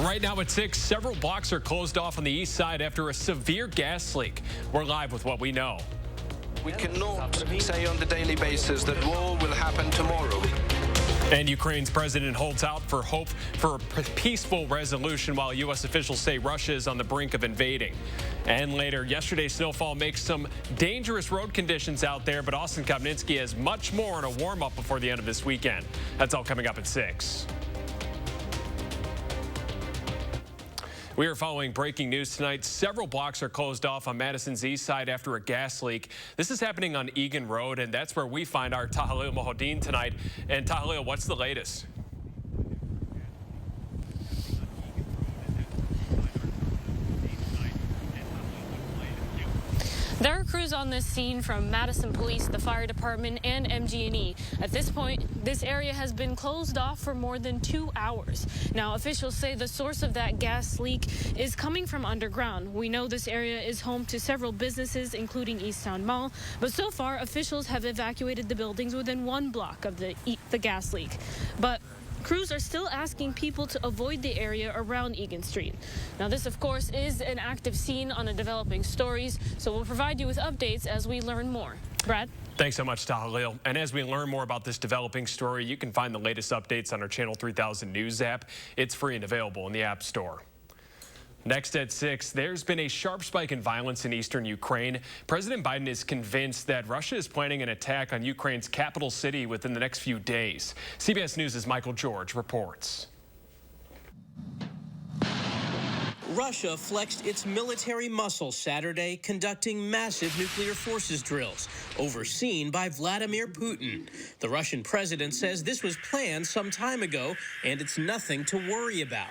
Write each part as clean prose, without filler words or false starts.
Right now at 6, several blocks are closed off on the east side after a severe gas leak. We're live with what we know. We cannot say on a daily basis that war will happen tomorrow. And Ukraine's president holds out for hope for a peaceful resolution while U.S. officials say Russia is on the brink of invading. And later, yesterday's snowfall makes some dangerous road conditions out there, but Austin Kopnitsky has much more in a warm-up before the end of this weekend. That's all coming up at 6. We are following breaking news tonight. Several blocks are closed off on Madison's east side after a gas leak. This is happening on Egan Road, and that's where we find our Tahalil Mohodin tonight. And Tahalil, what's the latest? There are crews on this scene from Madison Police, the fire department, and MG&E. At this point, this area has been closed off for more than 2 hours. Now, officials say the source of that gas leak is coming from underground. We know this area is home to several businesses, including Easttown Mall, but so far, officials have evacuated the buildings within 1 block of the gas leak. But crews are still asking people to avoid the area around Egan Street. Now, this, of course, is an active scene on a developing stories, so we'll provide you with updates as we learn more. Brad? Thanks so much, Tahalil. And as we learn more about this developing story, you can find the latest updates on our Channel 3000 News app. It's free and available in the App Store. Next at 6, there's been a sharp spike in violence in eastern Ukraine. President Biden is convinced that Russia is planning an attack on Ukraine's capital city within the next few days. CBS News' Michael George reports. Russia flexed its military muscle Saturday, conducting massive nuclear forces drills, overseen by Vladimir Putin. The Russian president says this was planned some time ago, and it's nothing to worry about.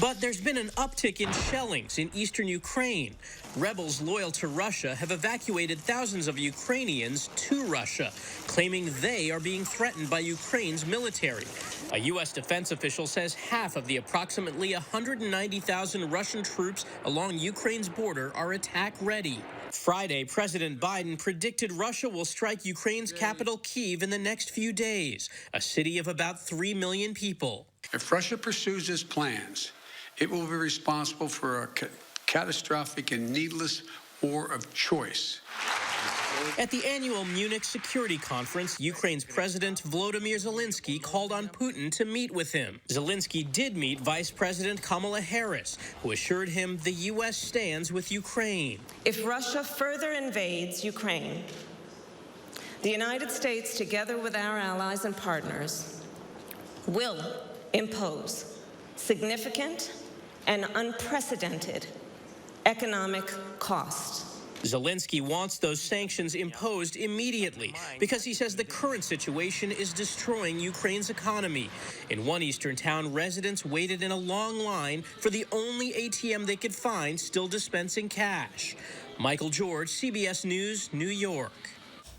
But there's been an uptick in shellings in eastern Ukraine. Rebels loyal to Russia have evacuated thousands of Ukrainians to Russia, claiming they are being threatened by Ukraine's military. A U.S. defense official says half of the approximately 190,000 Russian troops along Ukraine's border are attack-ready. Friday, President Biden predicted Russia will strike Ukraine's capital, Kyiv, in the next few days, a city of about 3 million people. If Russia pursues its plans, it will be responsible for a catastrophic and needless war of choice. At the annual Munich Security Conference, Ukraine's President Volodymyr Zelensky called on Putin to meet with him. Zelensky did meet Vice President Kamala Harris, who assured him the U.S. stands with Ukraine. If Russia further invades Ukraine, the United States, together with our allies and partners, will impose significant and unprecedented economic cost. Zelensky wants those sanctions imposed immediately because he says the current situation is destroying Ukraine's economy. In one eastern town, residents waited in a long line for the only ATM they could find still dispensing cash. Michael George, CBS News, New York.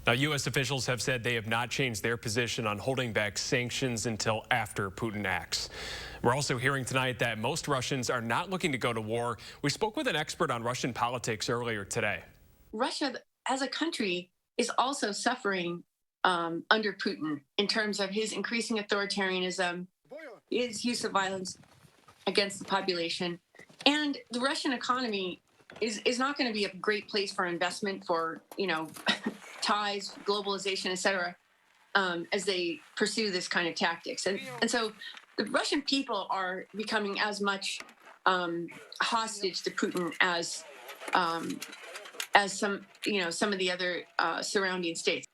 Now, U.S. officials have said they have not changed their position on holding back sanctions until after Putin acts. We're also hearing tonight that most Russians are not looking to go to war. We spoke with an expert on Russian politics earlier today. Russia, as a country, is also suffering under Putin in terms of his increasing authoritarianism, his use of violence against the population. And the Russian economy is not going to be a great place for investment, for, ties, globalization, et cetera, as they pursue this kind of tactics. And so the Russian people are becoming as much hostage to Putin as some of the other surrounding states.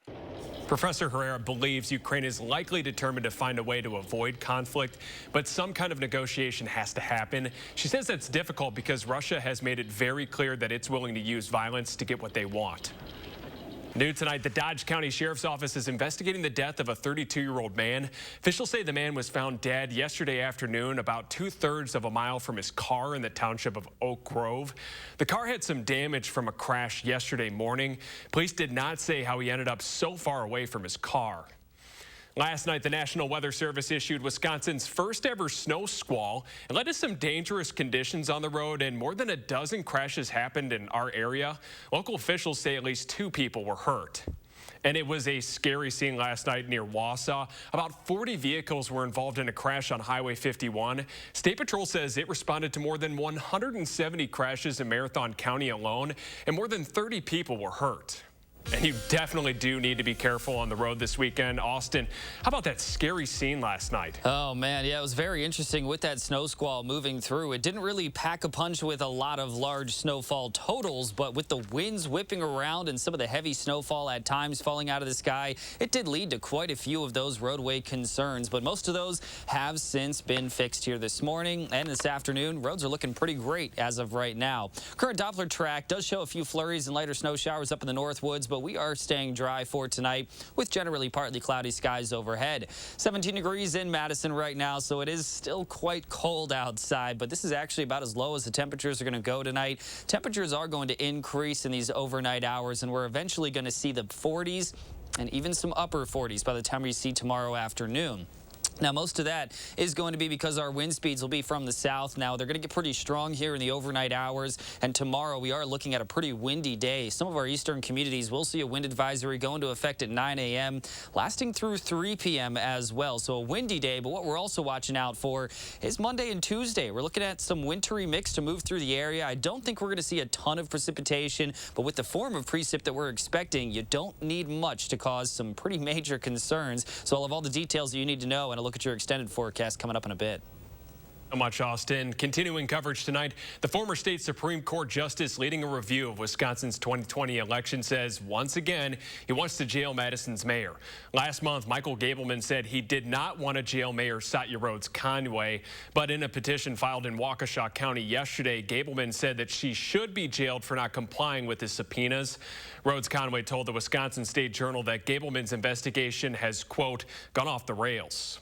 Professor Herrera believes Ukraine is likely determined to find a way to avoid conflict, but some kind of negotiation has to happen. She says that's difficult because Russia has made it very clear that it's willing to use violence to get what they want. New tonight, the Dodge County Sheriff's Office is investigating the death of a 32-year-old man. Officials say the man was found dead yesterday afternoon about 2/3 of a mile from his car in the township of Oak Grove. The car had some damage from a crash yesterday morning. Police did not say how he ended up so far away from his car. Last night, the National Weather Service issued Wisconsin's first ever snow squall. It led to some dangerous conditions on the road, and more than a dozen crashes happened in our area. Local officials say at least 2 people were hurt. And it was a scary scene last night near Wausau. About 40 vehicles were involved in a crash on Highway 51. State Patrol says it responded to more than 170 crashes in Marathon County alone, and more than 30 people were hurt. And you definitely do need to be careful on the road this weekend. Austin, how about that scary scene last night? Oh, man, yeah, it was very interesting with that snow squall moving through. It didn't really pack a punch with a lot of large snowfall totals, but with the winds whipping around and some of the heavy snowfall at times falling out of the sky, it did lead to quite a few of those roadway concerns. But most of those have since been fixed here this morning and this afternoon. Roads are looking pretty great as of right now. Current Doppler track does show a few flurries and lighter snow showers up in the north woods, but we are staying dry for tonight with generally partly cloudy skies overhead. 17 degrees in Madison right now, so it is still quite cold outside, but this is actually about as low as the temperatures are going to go tonight. Temperatures are going to increase in these overnight hours, and we're eventually going to see the 40s and even some upper 40s by the time we see tomorrow afternoon. Now, most of that is going to be because our wind speeds will be from the south. Now, they're going to get pretty strong here in the overnight hours, and tomorrow we are looking at a pretty windy day. Some of our eastern communities will see a wind advisory go into effect at 9 a.m., lasting through 3 p.m. as well. So a windy day, but what we're also watching out for is Monday and Tuesday. We're looking at some wintry mix to move through the area. I don't think we're going to see a ton of precipitation, but with the form of precip that we're expecting, you don't need much to cause some pretty major concerns. So I'll have all the details that you need to know, and I'll look at your extended forecast coming up in a bit. So much, Austin. Continuing coverage tonight, the former state Supreme Court justice leading a review of Wisconsin's 2020 election says once again he wants to jail Madison's mayor. Last month, Michael Gableman said he did not want to jail Mayor Satya Rhodes Conway, but in a petition filed in Waukesha County yesterday, Gableman said that she should be jailed for not complying with his subpoenas. Rhodes Conway told the Wisconsin State Journal that Gableman's investigation has, quote, gone off the rails.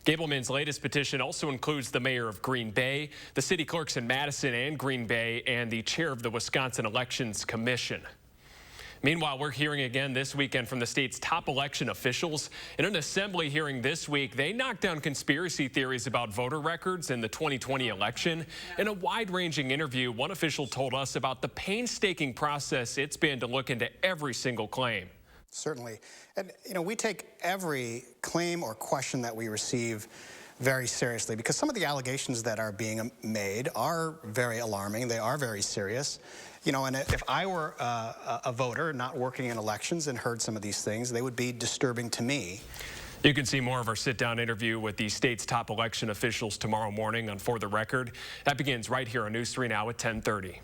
Gableman's latest petition also includes the mayor of Green Bay, the city clerks in Madison and Green Bay, and the chair of the Wisconsin Elections Commission. Meanwhile, we're hearing again this weekend from the state's top election officials. In an assembly hearing this week, they knocked down conspiracy theories about voter records in the 2020 election. In a wide-ranging interview, one official told us about the painstaking process it's been to look into every single claim. Certainly. And, we take every claim or question that we receive very seriously because some of the allegations that are being made are very alarming. They are very serious. And if I were a voter not working in elections and heard some of these things, they would be disturbing to me. You can see more of our sit-down interview with the state's top election officials tomorrow morning on For the Record. That begins right here on News 3 Now at 10:30.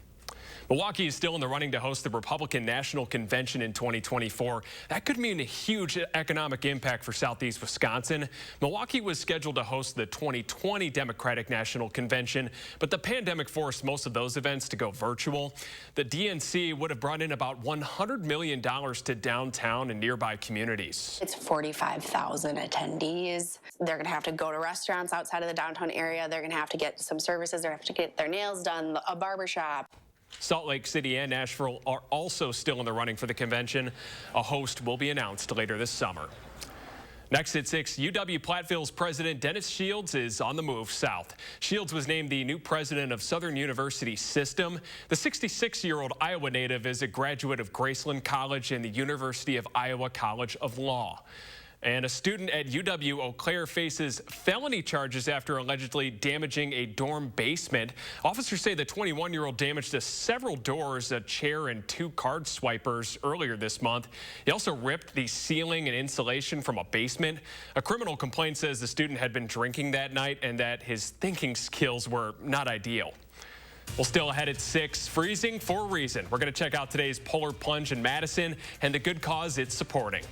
Milwaukee is still in the running to host the Republican National Convention in 2024. That could mean a huge economic impact for Southeast Wisconsin. Milwaukee was scheduled to host the 2020 Democratic National Convention, but the pandemic forced most of those events to go virtual. The DNC would have brought in about $100 million to downtown and nearby communities. It's 45,000 attendees. They're going to have to go to restaurants outside of the downtown area. They're going to have to get some services. They're going to have to get their nails done, a barber shop. Salt Lake City and Nashville are also still in the running for the convention. A host will be announced later this summer. Next at 6, UW-Platteville's president Dennis Shields is on the move south. Shields was named the new president of Southern University System. The 66-year-old Iowa native is a graduate of Graceland College and the University of Iowa College of Law. And a student at UW-Eau Claire faces felony charges after allegedly damaging a dorm basement. Officers say the 21-year-old damaged several doors, a chair, and 2 card swipers earlier this month. He also ripped the ceiling and insulation from a basement. A criminal complaint says the student had been drinking that night and that his thinking skills were not ideal. Well, still ahead at 6, freezing for a reason. We're going to check out today's polar plunge in Madison and the good cause it's supporting.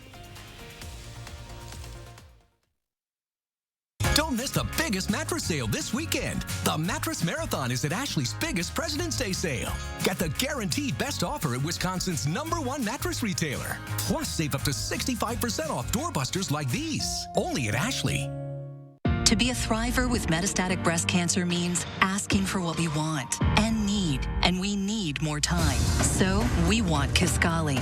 Don't miss the biggest mattress sale this weekend. The Mattress Marathon is at Ashley's biggest President's Day sale. Get the guaranteed best offer at Wisconsin's #1 mattress retailer. Plus, save up to 65% off doorbusters like these. Only at Ashley. To be a thriver with metastatic breast cancer means asking for what we want and need and we need more time. So we want Kisqali.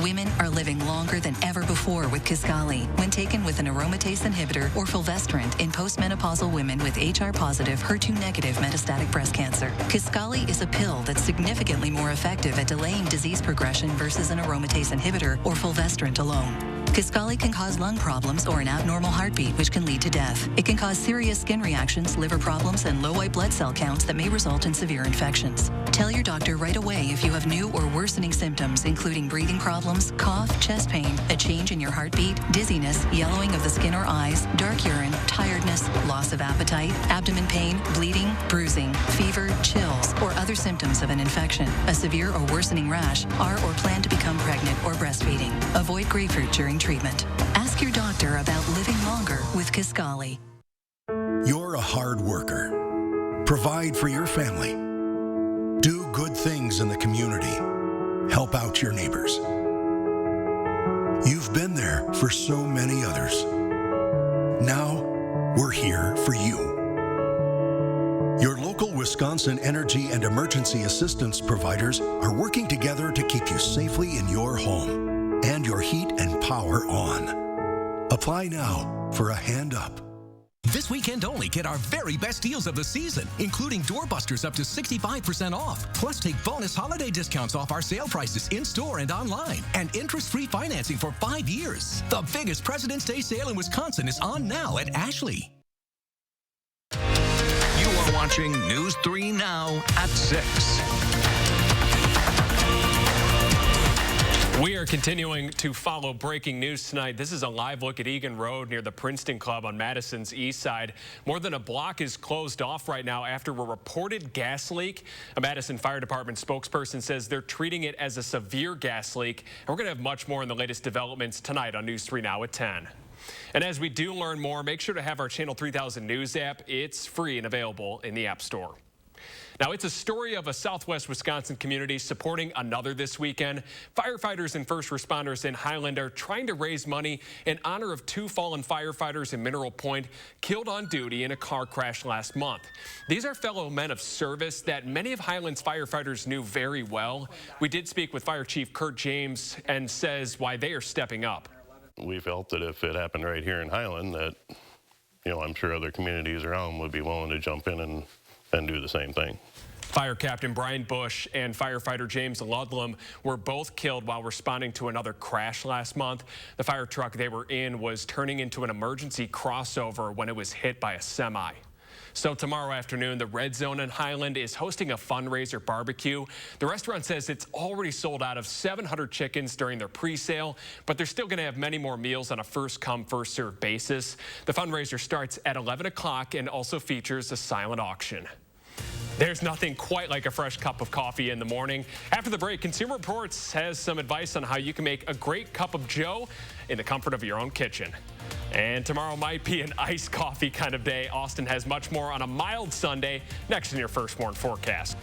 Women are living longer than ever before with Kisqali when taken with an aromatase inhibitor or fulvestrant in postmenopausal women with HR-positive, HER2-negative metastatic breast cancer. Kisqali is a pill that's significantly more effective at delaying disease progression versus an aromatase inhibitor or fulvestrant alone. Kisqali can cause lung problems or an abnormal heartbeat, which can lead to death. It can cause serious skin reactions, liver problems, and low white blood cell counts that may result in severe infections. Tell your doctor right away if you have new or worsening symptoms, including breathing problems, cough, chest pain, a change in your heartbeat, dizziness, yellowing of the skin or eyes, dark urine, tiredness, loss of appetite, abdomen pain, bleeding, bruising, fever, chills, or other symptoms of an infection, a severe or worsening rash, are or plan to become pregnant or breastfeeding. Avoid grapefruit during treatment. Ask your doctor about living longer with Kisqali. You're a hard worker. Provide for your family. Do good things in the community. Help out your neighbors. You've been there for so many others. Now, we're here for you. Your local Wisconsin energy and emergency assistance providers are working together to keep you safely in your home and your heat and power on. Apply now for a hand up. This weekend only, get our very best deals of the season, including doorbusters up to 65% off. Plus, take bonus holiday discounts off our sale prices in-store and online. And interest-free financing for 5 years. The biggest President's Day sale in Wisconsin is on now at Ashley. You are watching News 3 Now at 6. We are continuing to follow breaking news tonight. This is a live look at Egan Road near the Princeton Club on Madison's east side. More than a block is closed off right now after a reported gas leak. A Madison Fire Department spokesperson says they're treating it as a severe gas leak. And we're going to have much more on the latest developments tonight on News 3 Now at 10. And as we do learn more, make sure to have our Channel 3000 News app. It's free and available in the App Store. Now, it's a story of a Southwest Wisconsin community supporting another this weekend. Firefighters and first responders in Highland are trying to raise money in honor of 2 fallen firefighters in Mineral Point killed on duty in a car crash last month. These are fellow men of service that many of Highland's firefighters knew very well. We did speak with Fire Chief Kurt James and says why they are stepping up. We felt that if it happened right here in Highland that, I'm sure other communities around would be willing to jump in and do the same thing. Fire Captain Brian Bush and firefighter James Ludlam were both killed while responding to another crash last month. The fire truck they were in was turning into an emergency crossover when it was hit by a semi. So tomorrow afternoon, the Red Zone in Highland is hosting a fundraiser barbecue. The restaurant says it's already sold out of 700 chickens during their pre-sale, but they're still going to have many more meals on a first-come, first-served basis. The fundraiser starts at 11 o'clock and also features a silent auction. There's nothing quite like a fresh cup of coffee in the morning. After the break, Consumer Reports has some advice on how you can make a great cup of joe in the comfort of your own kitchen. And tomorrow might be an iced coffee kind of day. Austin has much more on a mild Sunday next in your First Warn forecast.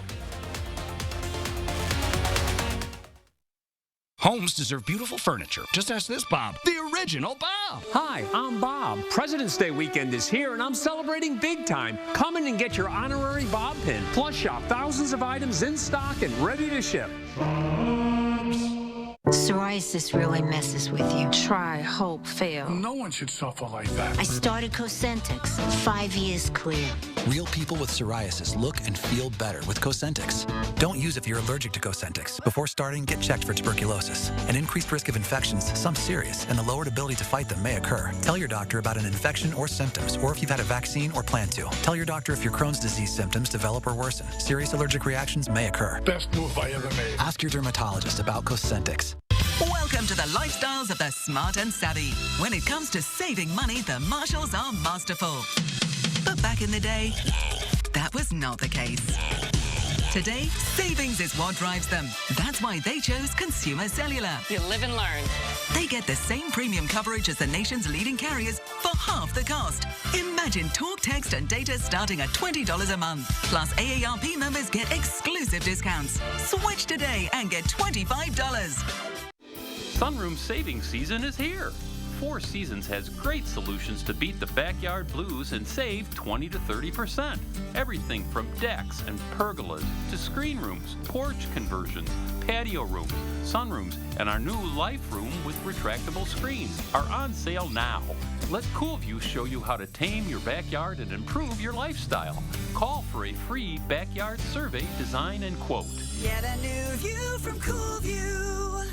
Homes deserve beautiful furniture. Just ask this Bob, the original Bob. Hi, I'm Bob. President's Day weekend is here, and I'm celebrating big time. Come in and get your honorary Bob pin. Plus, shop thousands of items in stock and ready to ship. Psoriasis really messes with you. Try, hope, fail. No one should suffer like that. I started Cosentix. 5 years clear. Real people with psoriasis look and feel better with Cosentix. Don't use if you're allergic to Cosentix. Before starting, get checked for tuberculosis. An increased risk of infections, some serious, and the lowered ability to fight them may occur. Tell your doctor about an infection or symptoms, or if you've had a vaccine or plan to. Tell your doctor if your Crohn's disease symptoms develop or worsen. Serious allergic reactions may occur. Best move I ever made. Ask your dermatologist about Cosentix. Welcome to the lifestyles of the smart and savvy. When it comes to saving money, the Marshalls are masterful. But back in the day, that was not the case. Today, savings is what drives them. That's why they chose Consumer Cellular. You live and learn. They get the same premium coverage as the nation's leading carriers for half the cost. Imagine talk, text, and data starting at $20 a month. Plus, AARP members get exclusive discounts. Switch today and get $25. Sunroom savings season is here. Four Seasons has great solutions to beat the backyard blues and save 20 to 30%. Everything from decks and pergolas to screen rooms, porch conversions, patio rooms, sunrooms, and our new life room with retractable screens are on sale now. Let CoolView show you how to tame your backyard and improve your lifestyle. Call for a free backyard survey, design, and quote. Get a new view from CoolView.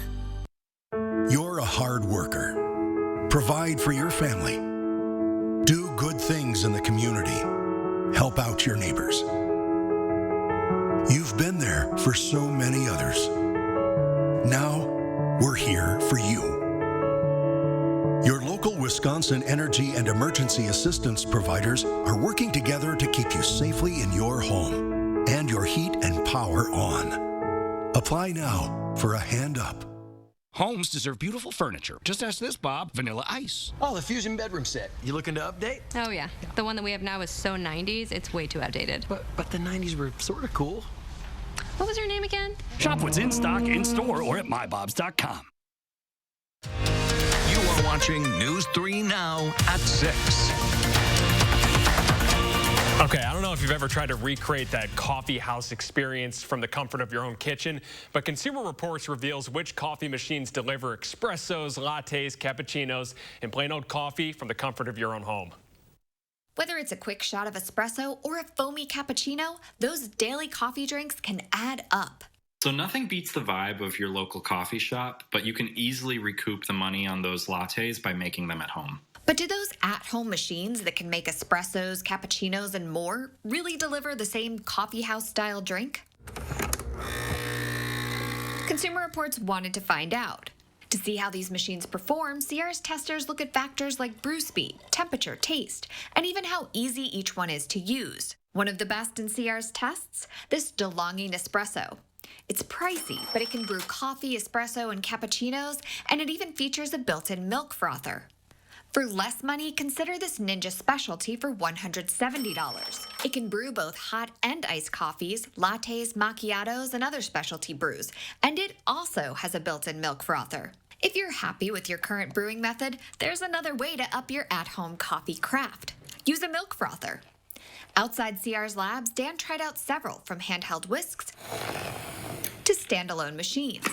You're a hard worker. Provide for your family. Do good things in the community. Help out your neighbors. You've been there for so many others. Now, we're here for you. Your local Wisconsin energy and emergency assistance providers are working together to keep you safely in your home and your heat and power on. Apply now for a hand up. Homes deserve beautiful furniture. Just ask this, Bob. Vanilla Ice. Oh, the Fusion bedroom set. You looking to update? Oh, yeah. The one that we have now is so 90s, it's way too outdated. But the 90s were sort of cool. What was your name again? Shop what's in stock, in store, or at mybobs.com. You are watching News 3 Now at 6. Okay, I don't know if you've ever tried to recreate that coffee house experience from the comfort of your own kitchen, but Consumer Reports reveals which coffee machines deliver espressos, lattes, cappuccinos, and plain old coffee from the comfort of your own home. Whether it's a quick shot of espresso or a foamy cappuccino, those daily coffee drinks can add up. So nothing beats the vibe of your local coffee shop, but you can easily recoup the money on those lattes by making them at home. But do those at-home machines that can make espressos, cappuccinos, and more really deliver the same coffee house-style drink? Consumer Reports wanted to find out. To see how these machines perform, Sierra's testers look at factors like brew speed, temperature, taste, and even how easy each one is to use. One of the best in Sierra's tests, this DeLonghi Nespresso. It's pricey, but it can brew coffee, espresso, and cappuccinos, and it even features a built-in milk frother. For less money, consider this Ninja Specialty for $170. It can brew both hot and iced coffees, lattes, macchiatos, and other specialty brews, and it also has a built-in milk frother. If you're happy with your current brewing method, there's another way to up your at-home coffee craft. Use a milk frother. Outside Sierra's labs, Dan tried out several, from handheld whisks to standalone machines.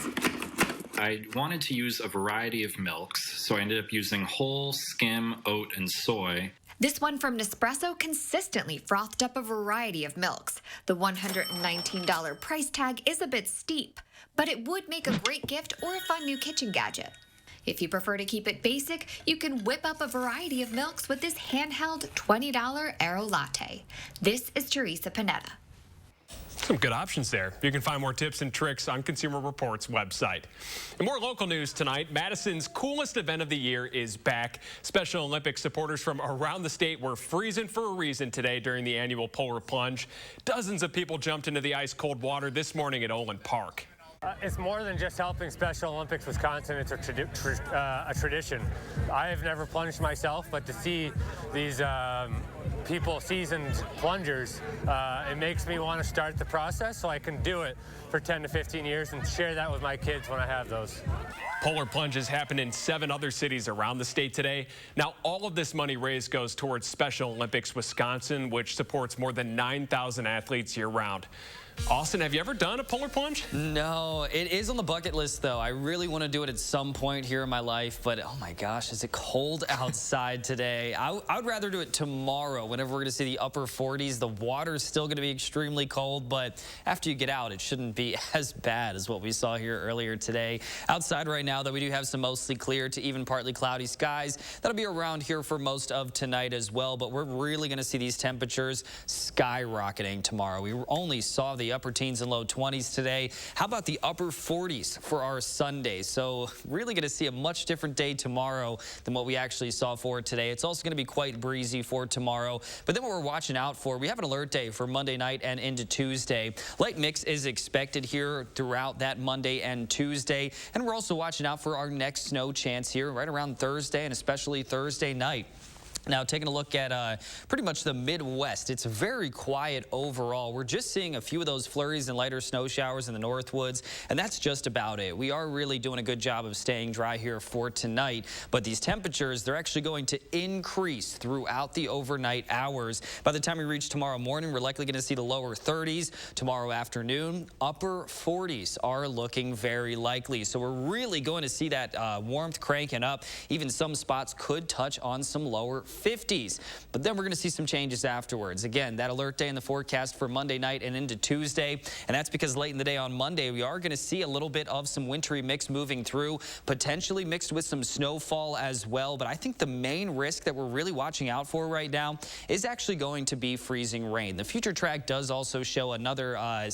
I wanted to use a variety of milks, so I ended up using whole, skim, oat, and soy. This one from Nespresso consistently frothed up a variety of milks. The $119 price tag is a bit steep, but it would make a great gift or a fun new kitchen gadget. If you prefer to keep it basic, you can whip up a variety of milks with this handheld $20 Aero Latte. This is Teresa Panetta. Some good options there. You can find more tips and tricks on Consumer Reports website. And more local news tonight. Madison's coolest event of the year is back. Special Olympics supporters from around the state were freezing for a reason today during the annual Polar Plunge. Dozens of people jumped into the ice-cold water this morning at Olin Park. It's more than just helping Special Olympics Wisconsin. It's a tradition. I have never plunged myself, but to see these people, seasoned plungers, it makes me want to start the process so I can do it for 10 to 15 years and share that with my kids when I have those. Polar plunges happen in 7 other cities around the state today. Now, all of this money raised goes towards Special Olympics Wisconsin, which supports more than 9,000 athletes year-round. Austin, have you ever done a polar plunge? No, it is on the bucket list, though. I really want to do it at some point here in my life, but oh my gosh, is it cold outside today? I would rather do it tomorrow whenever we're going to see the upper 40s. The water's still going to be extremely cold, but after you get out, it shouldn't be as bad as what we saw here earlier today. Outside right now, though, we do have some mostly clear to even partly cloudy skies. That'll be around here for most of tonight as well, but we're really going to see these temperatures skyrocketing tomorrow. We only saw the upper teens and low 20s today. How about the upper 40s for our Sunday? So really going to see a much different day tomorrow than what we actually saw for today. It's also going to be quite breezy for tomorrow. But then what we're watching out for, we have an alert day for Monday night and into Tuesday. Light mix is expected here throughout that Monday and Tuesday. And we're also watching out for our next snow chance here right around Thursday and especially Thursday night. Now, taking a look at pretty much the Midwest, it's very quiet overall. We're just seeing a few of those flurries and lighter snow showers in the Northwoods, and that's just about it. We are really doing a good job of staying dry here for tonight, but these temperatures, they're actually going to increase throughout the overnight hours. By the time we reach tomorrow morning, we're likely going to see the lower 30s. Tomorrow afternoon, upper 40s are looking very likely. So we're really going to see that warmth cranking up. Even some spots could touch on some lower 50s. But then we're going to see some changes afterwards. Again, that alert day in the forecast for Monday night and into Tuesday. And that's because late in the day on Monday, we are going to see a little bit of some wintry mix moving through, potentially mixed with some snowfall as well. But I think the main risk that we're really watching out for right now is actually going to be freezing rain. The future track does also show another a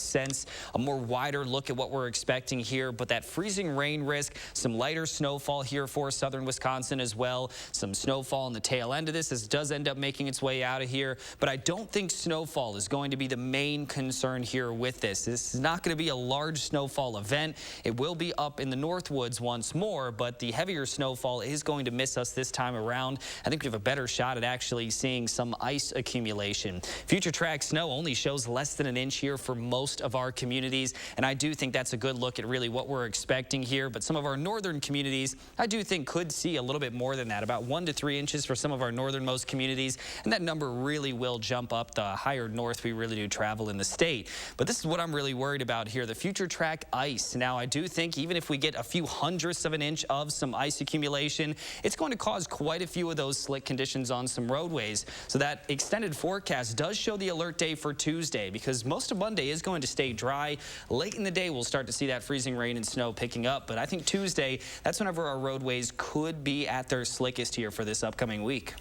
more wider look at what we're expecting here. But that freezing rain risk, some lighter snowfall here for southern Wisconsin as well, some snowfall in the tail end of this does end up making its way out of here, but I don't think snowfall is going to be the main concern here with this. This is not going to be a large snowfall event. It will be up in the Northwoods once more, but the heavier snowfall is going to miss us this time around. I think we have a better shot at actually seeing some ice accumulation. Future track snow only shows less than an inch here for most of our communities, and I do think that's a good look at really what we're expecting here. But some of our northern communities, I do think could see a little bit more than that, about 1 to 3 inches for some of our northernmost communities, and that number really will jump up the higher north we really do travel in the state. But this is what I'm really worried about here, the future track ice. Now, I do think even if we get a few hundredths of an inch of some ice accumulation, it's going to cause quite a few of those slick conditions on some roadways. So that extended forecast does show the alert day for Tuesday, because most of Monday is going to stay dry. Late in the day, we'll start to see that freezing rain and snow picking up, but I think Tuesday, that's whenever our roadways could be at their slickest here for this upcoming week.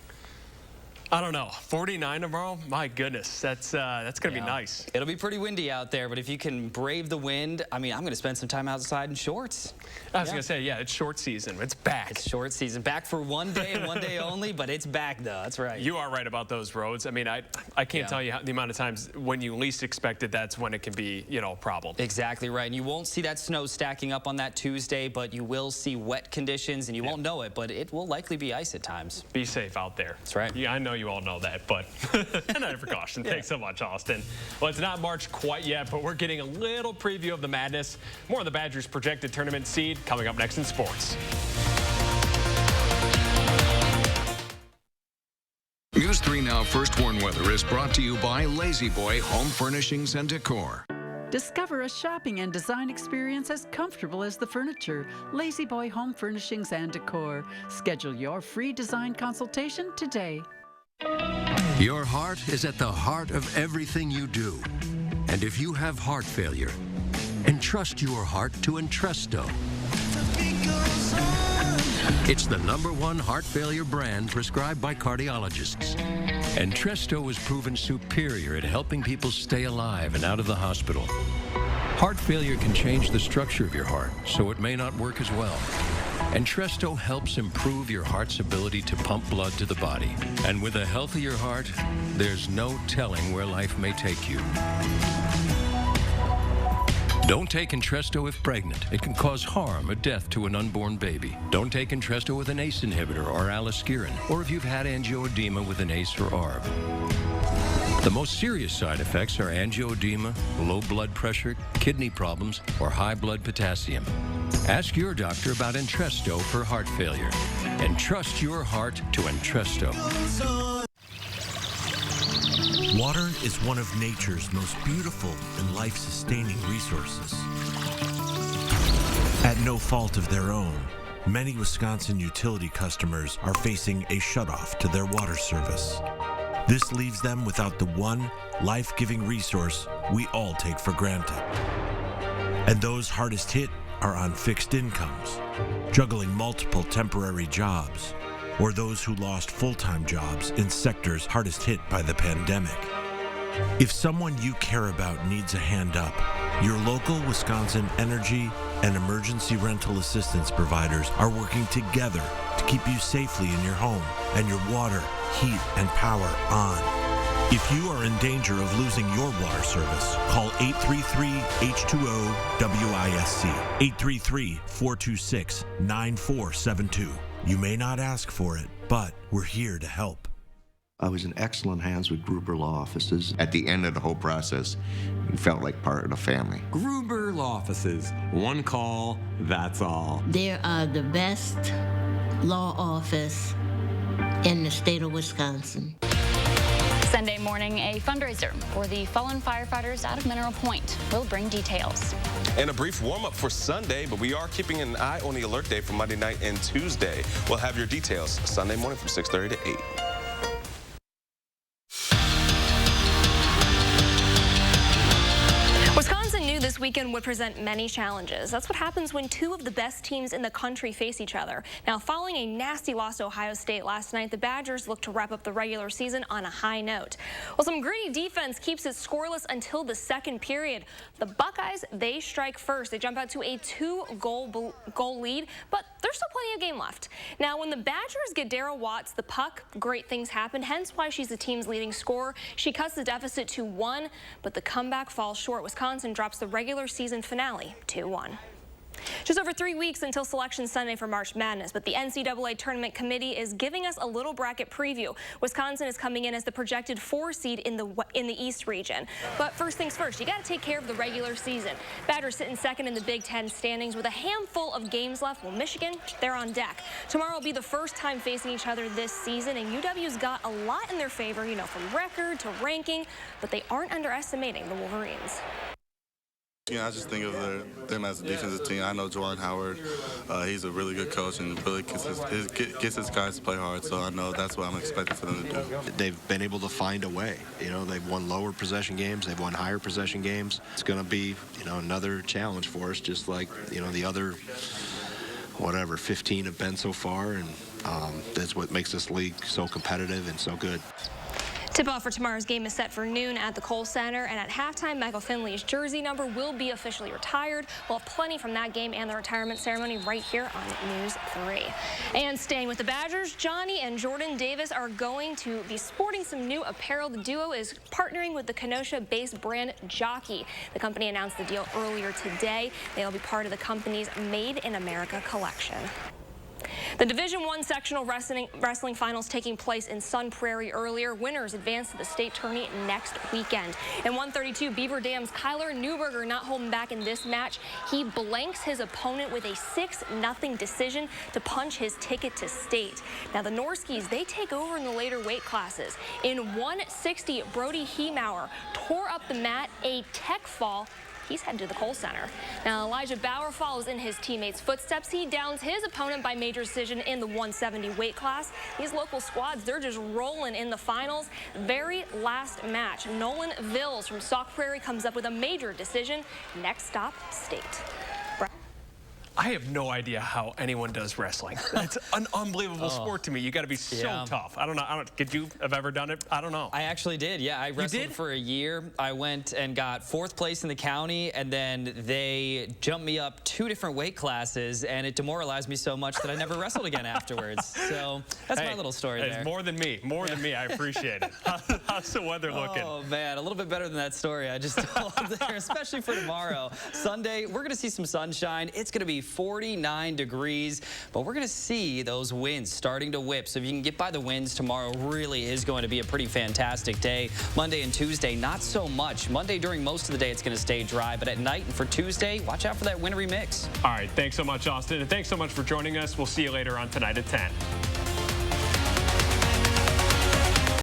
I don't know. 49 tomorrow? My goodness. That's going to be nice. It'll be pretty windy out there, but if you can brave the wind, I mean, I'm going to spend some time outside in shorts. I was going to say, yeah, it's short season. It's back. It's short season. Back for one day and one day only, but it's back, though. That's right. You are right about those roads. I mean, I can't tell you the amount of times when you least expect it, that's when it can be, a problem. Exactly right. And you won't see that snow stacking up on that Tuesday, but you will see wet conditions, and you won't know it, but it will likely be ice at times. Be safe out there. That's right. Yeah, I know you all know that, but another precaution. Thanks so much, Austin. Well, it's not March quite yet, but we're getting a little preview of the madness. More on the Badgers' projected tournament seed coming up next in sports. News 3 Now First Warn Weather is brought to you by Lazy Boy Home Furnishings and Decor. Discover a shopping and design experience as comfortable as the furniture. Lazy Boy Home Furnishings and Decor. Schedule your free design consultation today. Your heart is at the heart of everything you do. And if you have heart failure, entrust your heart to Entresto. It's the #1 heart failure brand prescribed by cardiologists. Entresto is proven superior at helping people stay alive and out of the hospital. Heart failure can change the structure of your heart, so it may not work as well. Entresto helps improve your heart's ability to pump blood to the body. And with a healthier heart, there's no telling where life may take you. Don't take Entresto if pregnant. It can cause harm or death to an unborn baby. Don't take Entresto with an ACE inhibitor or aliskiren, or if you've had angioedema with an ACE or ARB. The most serious side effects are angioedema, low blood pressure, kidney problems, or high blood potassium. Ask your doctor about Entresto for heart failure. Entrust your heart to Entresto. Water is one of nature's most beautiful and life-sustaining resources. At no fault of their own, many Wisconsin utility customers are facing a shutoff to their water service. This leaves them without the one life-giving resource we all take for granted. And those hardest hit are on fixed incomes, juggling multiple temporary jobs, or those who lost full-time jobs in sectors hardest hit by the pandemic. If someone you care about needs a hand up, your local Wisconsin energy and emergency rental assistance providers are working together to keep you safely in your home and your water, heat, and power on. If you are in danger of losing your water service, call 833-H2O-WISC, 833-426-9472. You may not ask for it, but we're here to help. I was in excellent hands with Gruber Law Offices. At the end of the whole process, we felt like part of the family. Gruber Law Offices. One call, that's all. They are the best law office in the state of Wisconsin. Sunday morning, a fundraiser for the fallen firefighters out of Mineral Point. We'll bring details. And a brief warm-up for Sunday, but we are keeping an eye on the alert day for Monday night and Tuesday. We'll have your details Sunday morning from 6:30 to 8. Wisconsin knew this weekend would present many challenges. That's what happens when two of the best teams in the country face each other. Now, following a nasty loss to Ohio State last night, the Badgers look to wrap up the regular season on a high note. Well, some gritty defense keeps it scoreless until the second period. The Buckeyes, they strike first. They jump out to a 2-goal lead, but there's still plenty of game left. Now, when the Badgers get Darryl Watts the puck, great things happen, hence why she's the team's leading scorer. She cuts the deficit to 1, but the comeback falls short. Wisconsin drops the regular season finale 2-1. Just over 3 weeks until Selection Sunday for March Madness, but the NCAA Tournament Committee is giving us a little bracket preview. Wisconsin is coming in as the projected 4 seed in the East region. But first things first, you got to take care of the regular season. Badgers sitting second in the Big Ten standings with a handful of games left. Well, Michigan, they're on deck. Tomorrow will be the first time facing each other this season, and UW's got a lot in their favor, you know, from record to ranking, but they aren't underestimating the Wolverines. Yeah, I just think of them as a defensive team. I know Jordan Howard, he's a really good coach and really gets his guys to play hard, so I know that's what I'm expecting for them to do. They've been able to find a way. You know, they've won lower possession games, they've won higher possession games. It's going to be, you know, another challenge for us, just like, you know, the other, 15 have been so far, and that's what makes this league so competitive and so good. Tip-off for tomorrow's game is set for noon at the Kohl Center, and at halftime, Michael Finley's jersey number will be officially retired. We'll have plenty from that game and the retirement ceremony right here on News 3. And staying with the Badgers, Johnny and Jordan Davis are going to be sporting some new apparel. The duo is partnering with the Kenosha-based brand Jockey. The company announced the deal earlier today. They'll be part of the company's Made in America collection. The Division I sectional wrestling finals taking place in Sun Prairie earlier. Winners advance to the state tourney next weekend. In 132, Beaver Dam's Kyler Newberger not holding back in this match. He blanks his opponent with a 6-0 decision to punch his ticket to state. Now the Norskis, they take over in the later weight classes. In 160, Brody Heemauer tore up the mat, a tech fall. He's headed to the Kohl Center. Now, Elijah Bauer follows in his teammates' footsteps. He downs his opponent by major decision in the 170 weight class. These local squads, they're just rolling in the finals. Very last match, Nolan Vills from Sauk Prairie comes up with a major decision. Next stop, state. I have no idea how anyone does wrestling. It's an unbelievable sport to me. You got to be so tough. I don't know. Could you have ever done it? I don't know. I actually did. Yeah, I wrestled for a year. I went and got 4th place in the county, and then they jumped me up 2 different weight classes, and it demoralized me so much that I never wrestled again afterwards. So that's my little story there. It's more than me. More than me. I appreciate it. How's the weather looking? Oh, man. A little bit better than that story I just told there, especially for tomorrow. Sunday, we're going to see some sunshine. It's going to be 49 degrees, but we're going to see those winds starting to whip. So if you can get by the winds tomorrow, really is going to be a pretty fantastic day. Monday and Tuesday, not so much. Monday during most of the day, it's going to stay dry, but at night and for Tuesday, watch out for that wintry mix. All right. Thanks so much, Austin, and thanks so much for joining us. We'll see you later on tonight at 10.